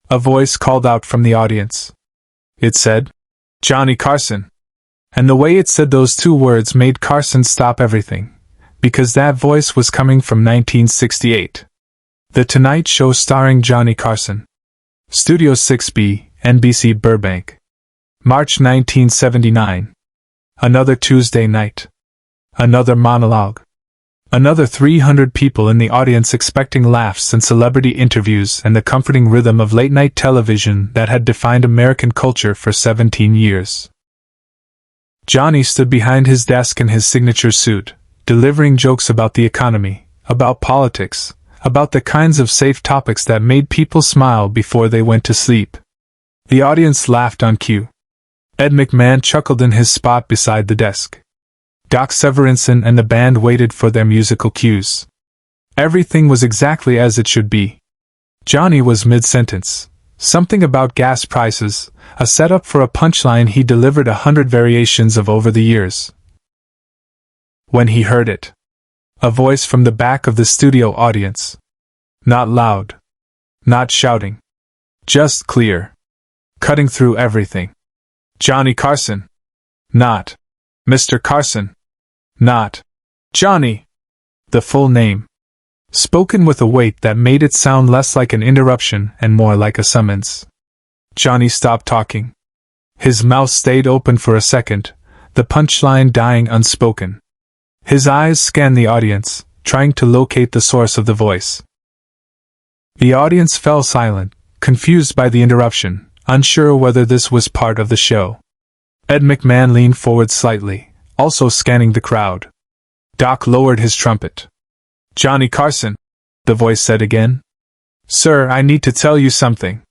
A voice called out from the audience. It said, "Johnny Carson." And the way it said those two words made Carson stop everything, because that voice was coming from 1968. The Tonight Show starring Johnny Carson. Studio 6B, NBC Burbank. March 1979. Another Tuesday night. Another monologue. Another 300 people in the audience expecting laughs and celebrity interviews and the comforting rhythm of late-night television that had defined American culture for 17 years. Johnny stood behind his desk in his signature suit, delivering jokes about the economy, about politics, about the kinds of safe topics that made people smile before they went to sleep. The audience laughed on cue. Ed McMahon chuckled in his spot beside the desk. Doc Severinsen and the band waited for their musical cues. Everything was exactly as it should be. Johnny was mid-sentence. Something about gas prices, a setup for a punchline he delivered 100 variations of over the years. When he heard it, a voice from the back of the studio audience. Not loud. Not shouting. Just clear. Cutting through everything. "Johnny Carson." Not "Mr. Carson." Not "Johnny." The full name. Spoken with a weight that made it sound less like an interruption and more like a summons. Johnny stopped talking. His mouth stayed open for a second, the punchline dying unspoken. His eyes scanned the audience, trying to locate the source of the voice. The audience fell silent, confused by the interruption, unsure whether this was part of the show. Ed McMahon leaned forward slightly, also scanning the crowd. Doc lowered his trumpet. "Johnny Carson," the voice said again. "Sir, I need to tell you something."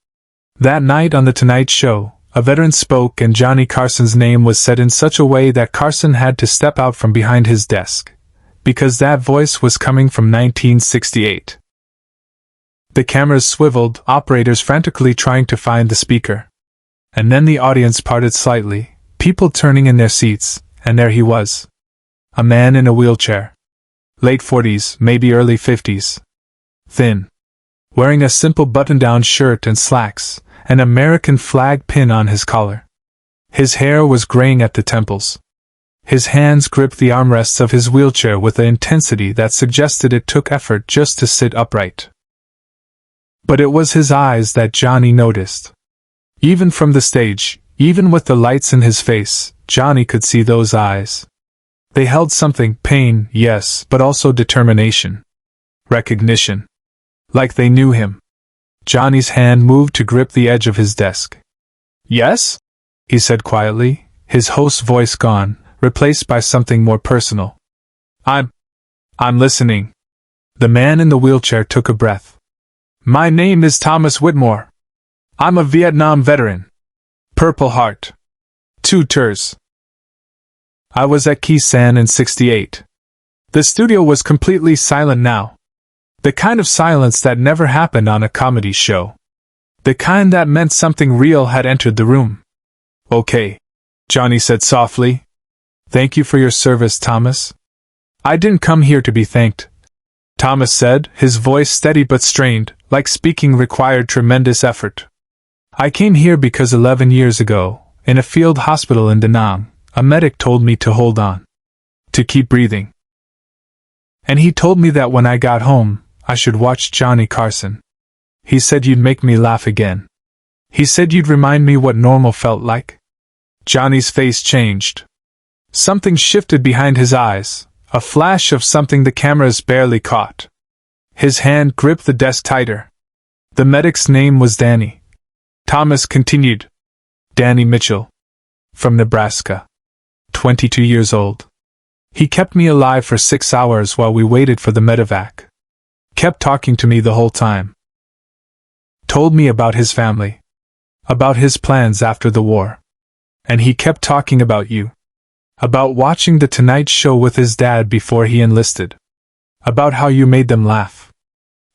That night on The Tonight Show, a veteran spoke and Johnny Carson's name was said in such a way that Carson had to step out from behind his desk, because that voice was coming from 1968. The cameras swiveled, operators frantically trying to find the speaker. And then the audience parted slightly, people turning in their seats, and there he was. A man in a wheelchair. Late 40s, maybe early 50s. Thin. Wearing a simple button-down shirt and slacks, an American flag pin on his collar. His hair was graying at the temples. His hands gripped the armrests of his wheelchair with an intensity that suggested it took effort just to sit upright. But it was his eyes that Johnny noticed. Even from the stage, even with the lights in his face, Johnny could see those eyes. They held something, pain, yes, but also determination. Recognition. Like they knew him. Johnny's hand moved to grip the edge of his desk. "Yes?" he said quietly, his host's voice gone, replaced by something more personal. I'm listening." The man in the wheelchair took a breath. "My name is Thomas Whitmore. I'm a Vietnam veteran. Purple Heart. 2 tours. I was at Khe Sanh in '68. The studio was completely silent now. The kind of silence that never happened on a comedy show. The kind that meant something real had entered the room. "Okay," Johnny said softly. "Thank you for your service, Thomas." "I didn't come here to be thanked," Thomas said, his voice steady but strained, like speaking required tremendous effort. "I came here because 11 years ago, in a field hospital in Da Nang, a medic told me to hold on. To keep breathing. And he told me that when I got home, I should watch Johnny Carson. He said you'd make me laugh again. He said you'd remind me what normal felt like." Johnny's face changed. Something shifted behind his eyes, a flash of something the cameras barely caught. His hand gripped the desk tighter. The medic's name was Danny. Thomas continued. "Danny Mitchell. From Nebraska. 22 years old. He kept me alive for 6 hours while we waited for the medevac. Kept talking to me the whole time. Told me about his family. About his plans after the war. And he kept talking about you. About watching The Tonight Show with his dad before he enlisted. About how you made them laugh."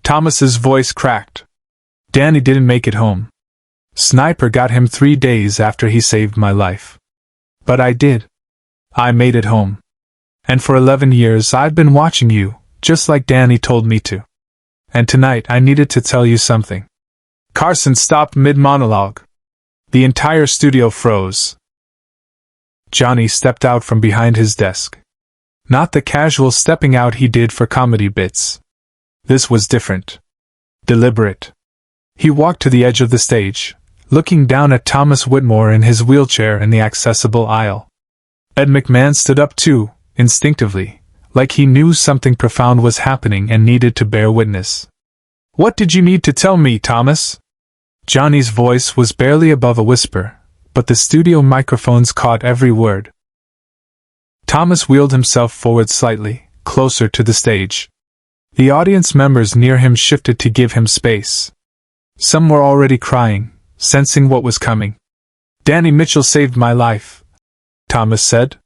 Thomas's voice cracked. "Danny didn't make it home. Sniper got him 3 days after he saved my life. But I did. I made it home. And for 11 years I've been watching you, just like Danny told me to. And tonight I needed to tell you something. Carson stopped mid-monologue. The entire studio froze. Johnny stepped out from behind his desk. Not the casual stepping out he did for comedy bits. This was different. Deliberate. He walked to the edge of the stage, looking down at Thomas Whitmore in his wheelchair in the accessible aisle. Ed McMahon stood up too, instinctively, like he knew something profound was happening and needed to bear witness. "What did you need to tell me, Thomas?" Johnny's voice was barely above a whisper, but the studio microphones caught every word. Thomas wheeled himself forward slightly, closer to the stage. The audience members near him shifted to give him space. Some were already crying, sensing what was coming. "Danny Mitchell saved my life," Thomas said.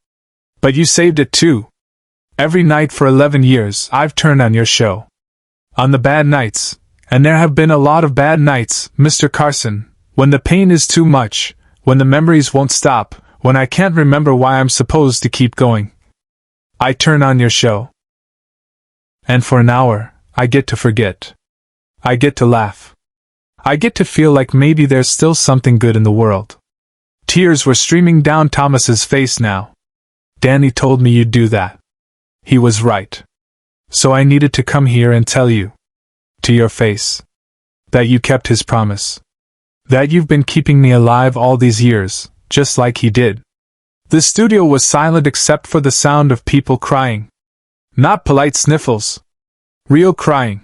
"But you saved it too. Every night for 11 years I've turned on your show. On the bad nights, and there have been a lot of bad nights, Mr. Carson, when the pain is too much, when the memories won't stop, when I can't remember why I'm supposed to keep going. I turn on your show. And for an hour, I get to forget. I get to laugh. I get to feel like maybe there's still something good in the world." Tears were streaming down Thomas's face now. "Danny told me you'd do that. He was right. So I needed to come here and tell you, to your face, that you kept his promise. That you've been keeping me alive all these years, just like he did." The studio was silent except for the sound of people crying. Not polite sniffles. Real crying.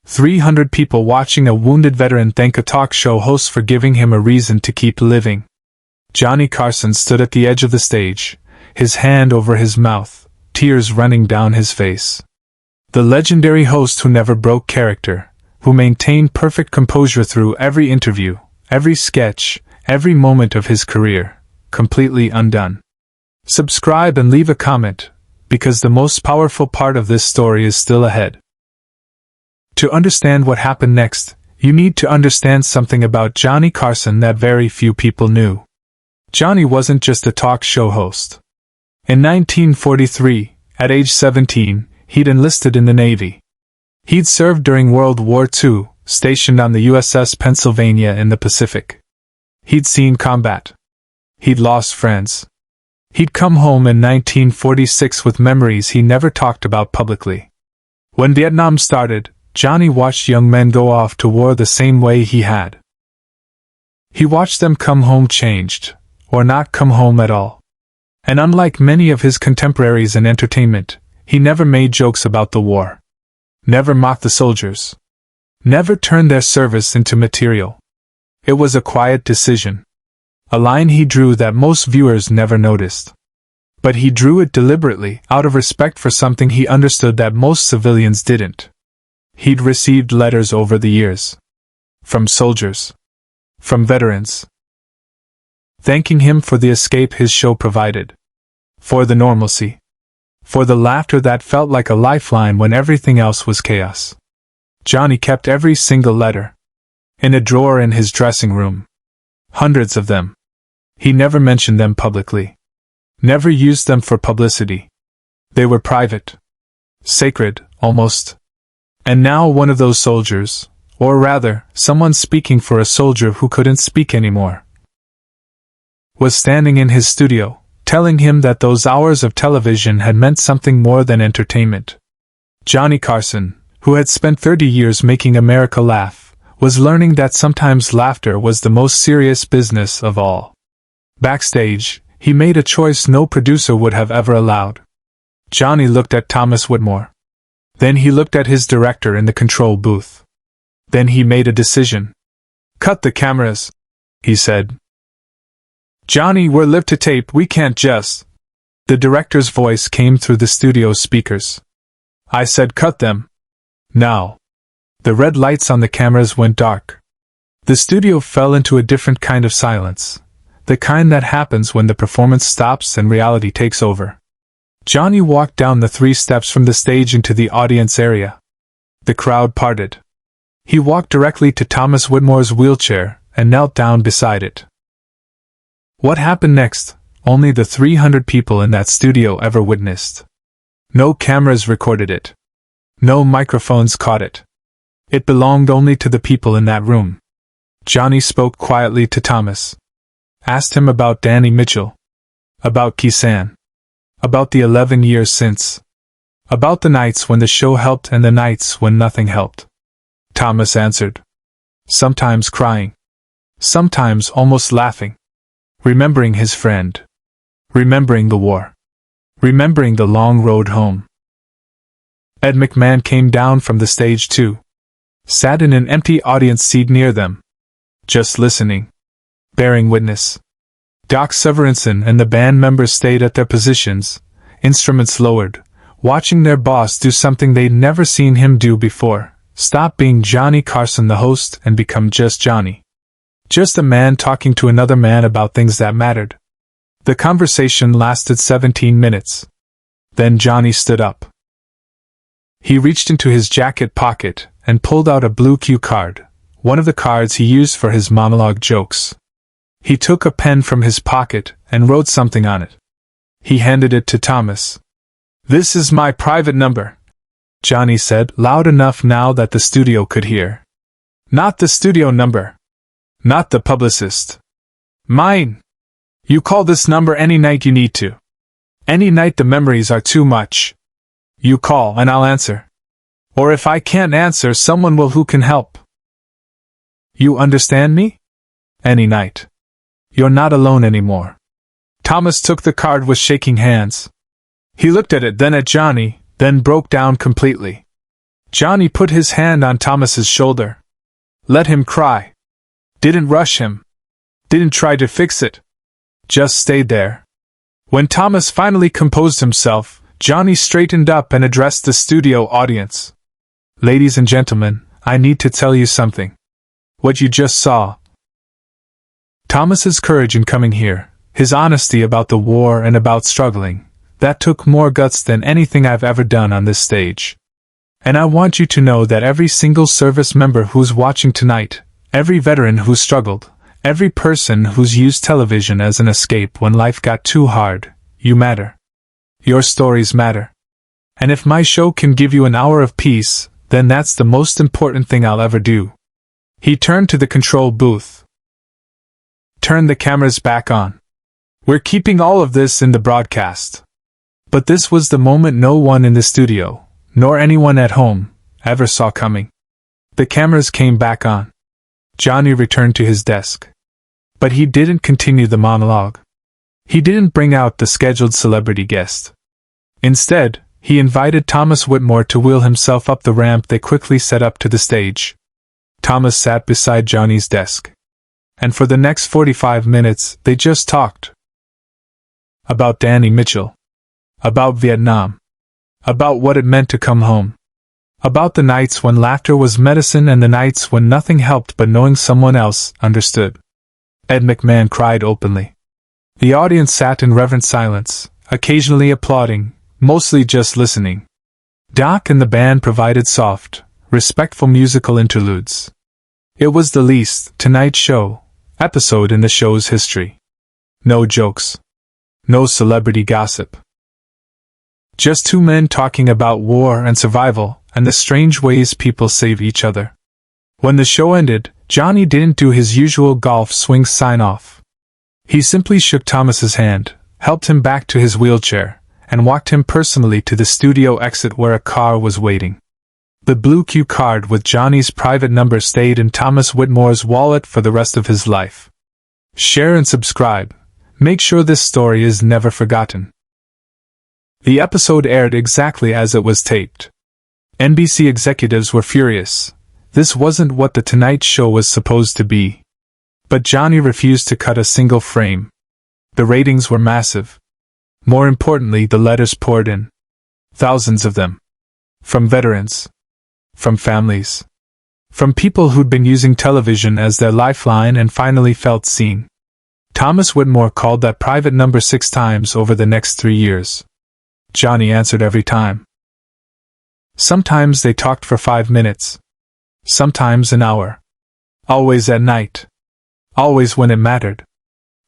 300 people watching a wounded veteran thank a talk show host for giving him a reason to keep living. Johnny Carson stood at the edge of the stage, his hand over his mouth, tears running down his face. The legendary host who never broke character, who maintained perfect composure through every interview, every sketch, every moment of his career, completely undone. Subscribe and leave a comment, because the most powerful part of this story is still ahead. To understand what happened next, you need to understand something about Johnny Carson that very few people knew. Johnny wasn't just a talk show host. In 1943, at age 17, he'd enlisted in the Navy. He'd served during World War II, stationed on the USS Pennsylvania in the Pacific. He'd seen combat. He'd lost friends. He'd come home in 1946 with memories he never talked about publicly. When Vietnam started, Johnny watched young men go off to war the same way he had. He watched them come home changed, or not come home at all. And unlike many of his contemporaries in entertainment, he never made jokes about the war. Never mocked the soldiers. Never turned their service into material. It was a quiet decision. A line he drew that most viewers never noticed. But he drew it deliberately, out of respect for something he understood that most civilians didn't. He'd received letters over the years. From soldiers. From veterans. Thanking him for the escape his show provided. For the normalcy. For the laughter that felt like a lifeline when everything else was chaos. Johnny kept every single letter. In a drawer in his dressing room. Hundreds of them. He never mentioned them publicly. Never used them for publicity. They were private. Sacred, almost. And now one of those soldiers, or rather, someone speaking for a soldier who couldn't speak anymore, was standing in his studio, telling him that those hours of television had meant something more than entertainment. Johnny Carson, who had spent 30 years making America laugh, was learning that sometimes laughter was the most serious business of all. Backstage, he made a choice no producer would have ever allowed. Johnny looked at Thomas Whitmore. Then he looked at his director in the control booth. Then he made a decision. "Cut the cameras," he said. "Johnny, we're live to tape, we can't just..." The director's voice came through the studio speakers. "I said cut them. Now." The red lights on the cameras went dark. The studio fell into a different kind of silence. The kind that happens when the performance stops and reality takes over. Johnny walked down the 3 steps from the stage into the audience area. The crowd parted. He walked directly to Thomas Whitmore's wheelchair and knelt down beside it. What happened next, only the 300 people in that studio ever witnessed. No cameras recorded it. No microphones caught it. It belonged only to the people in that room. Johnny spoke quietly to Thomas. Asked him about Danny Mitchell. About Khe Sanh. About the 11 years since. About the nights when the show helped and the nights when nothing helped. Thomas answered. Sometimes crying. Sometimes almost laughing. Remembering his friend. Remembering the war. Remembering the long road home. Ed McMahon came down from the stage too. Sat in an empty audience seat near them. Just listening. Bearing witness. Doc Severinsen and the band members stayed at their positions, instruments lowered, watching their boss do something they'd never seen him do before, stop being Johnny Carson the host and become just Johnny. Just a man talking to another man about things that mattered. The conversation lasted 17 minutes. Then Johnny stood up. He reached into his jacket pocket and pulled out a blue cue card, one of the cards he used for his monologue jokes. He took a pen from his pocket and wrote something on it. He handed it to Thomas. "This is my private number," Johnny said, loud enough now that the studio could hear. "Not the studio number. Not the publicist. Mine. You call this number any night you need to. Any night the memories are too much. You call and I'll answer. Or if I can't answer, someone will who can help. You understand me? Any night. You're not alone anymore." Thomas took the card with shaking hands. He looked at it, then at Johnny, then broke down completely. Johnny put his hand on Thomas's shoulder. Let him cry. Didn't rush him. Didn't try to fix it. Just stayed there. When Thomas finally composed himself, Johnny straightened up and addressed the studio audience. "Ladies and gentlemen, I need to tell you something. What you just saw." Thomas's courage in coming here, his honesty about the war and about struggling, that took more guts than anything I've ever done on this stage. And I want you to know that every single service member who's watching tonight, every veteran who's struggled, every person who's used television as an escape when life got too hard, you matter. Your stories matter. And if my show can give you an hour of peace, then that's the most important thing I'll ever do. He turned to the control booth. Turn the cameras back on. We're keeping all of this in the broadcast. But this was the moment no one in the studio, nor anyone at home, ever saw coming. The cameras came back on. Johnny returned to his desk. But he didn't continue the monologue. He didn't bring out the scheduled celebrity guest. Instead, he invited Thomas Whitmore to wheel himself up the ramp they quickly set up to the stage. Thomas sat beside Johnny's desk. And for the next 45 minutes, they just talked. About Danny Mitchell. About Vietnam. About what it meant to come home. About the nights when laughter was medicine and the nights when nothing helped but knowing someone else understood. Ed McMahon cried openly. The audience sat in reverent silence, occasionally applauding, mostly just listening. Doc and the band provided soft, respectful musical interludes. It was the least Tonight Show episode in the show's history. No jokes. No celebrity gossip. Just two men talking about war and survival, and the strange ways people save each other. When the show ended, Johnny didn't do his usual golf swing sign-off. He simply shook Thomas's hand, helped him back to his wheelchair, and walked him personally to the studio exit where a car was waiting. The blue cue card with Johnny's private number stayed in Thomas Whitmore's wallet for the rest of his life. Share and subscribe. Make sure this story is never forgotten. The episode aired exactly as it was taped. NBC executives were furious. This wasn't what The Tonight Show was supposed to be. But Johnny refused to cut a single frame. The ratings were massive. More importantly, the letters poured in. Thousands of them. From veterans. From families. From people who'd been using television as their lifeline and finally felt seen. Thomas Whitmore called that private number 6 times over the next 3 years. Johnny answered every time. Sometimes they talked for 5 minutes. Sometimes an hour. Always at night. Always when it mattered.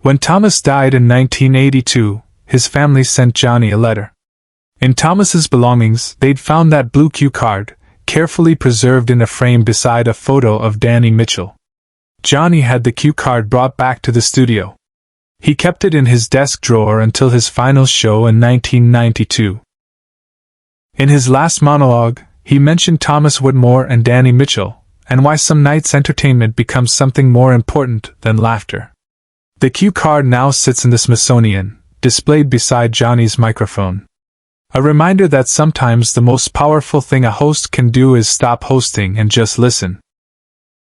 When Thomas died in 1982, his family sent Johnny a letter. In Thomas's belongings, they'd found that blue cue card, carefully preserved in a frame beside a photo of Danny Mitchell. Johnny had the cue card brought back to the studio. He kept it in his desk drawer until his final show in 1992. In his last monologue, he mentioned Thomas Whitmore and Danny Mitchell, and why some nights entertainment becomes something more important than laughter. The cue card now sits in the Smithsonian, displayed beside Johnny's microphone. A reminder that sometimes the most powerful thing a host can do is stop hosting and just listen.